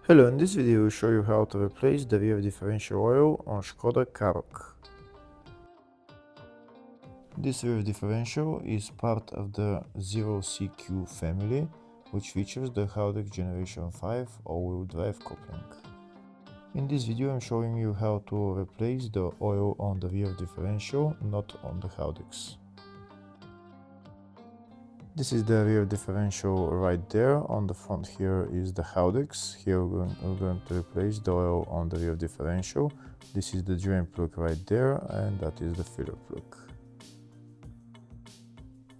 Hello, in this video we'll show you how to replace the rear differential oil on Skoda Karoq. This rear differential is part of the 0CQ family, which features the Karoq Generation 5 all-wheel drive coupling. In this video I'm showing you how to replace the oil on the rear differential, not on the Karoqs. This is the rear differential right there. On the front here is the Karoqs. Here we're going to replace the oil on the rear differential. This is the drain plug right there, and that is the filler plug.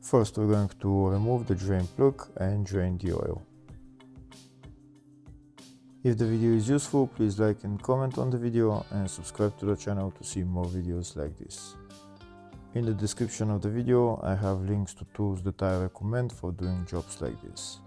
First we're going to remove the drain plug and drain the oil. If the video is useful, please like and comment on the video and subscribe to the channel to see more videos like this. In the description of the video, I have links to tools that I recommend for doing jobs like this.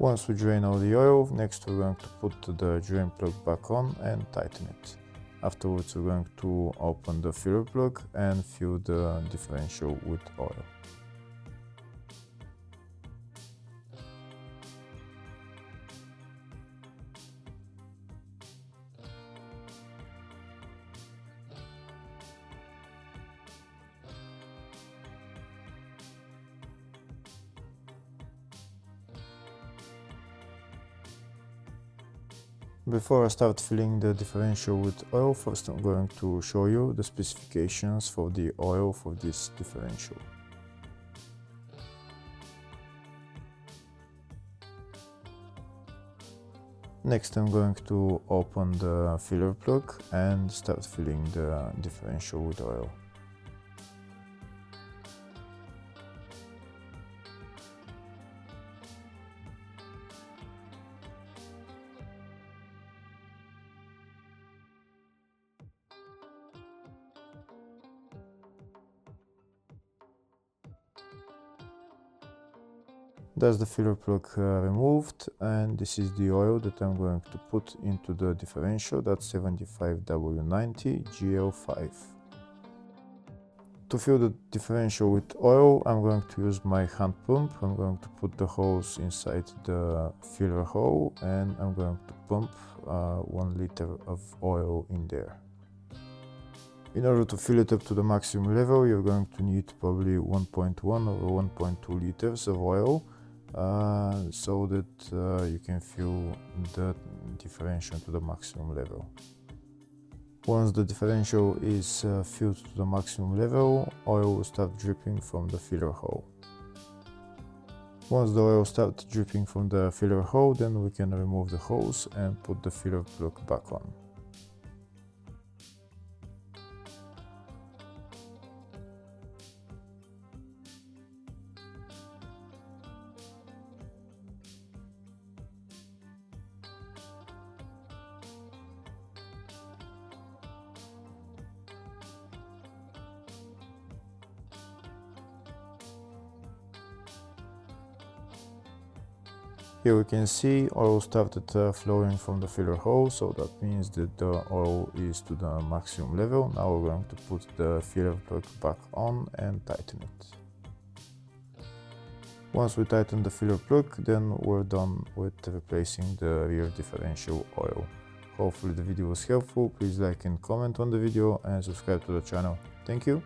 Once we drain all the oil, next we're going to put the drain plug back on and tighten it. Afterwards we're going to open the filler plug and fill the differential with oil. Before I start filling the differential with oil, first I'm going to show you the specifications for the oil for this differential. Next I'm going to open the filler plug and start filling the differential with oil. That's the filler plug removed, and this is the oil that I'm going to put into the differential. That's 75W90 GL5. To fill the differential with oil, I'm going to use my hand pump. I'm going to put the hose inside the filler hole and I'm going to pump 1 liter of oil in there. In order to fill it up to the maximum level, you're going to need probably 1.1 or 1.2 liters of oil. So that you can fill the differential to the maximum level. Once the differential is filled to the maximum level, oil will start dripping from the filler hole. Once the oil starts dripping from the filler hole, then we can remove the hose and put the filler plug back on. Here we can see oil started flowing from the filler hole, so that means that the oil is to the maximum level. Now we're going to put the filler plug back on and tighten it. Once we tighten the filler plug, then we're done with replacing the rear differential oil. Hopefully the video was helpful. Please like and comment on the video and subscribe to the channel. Thank you.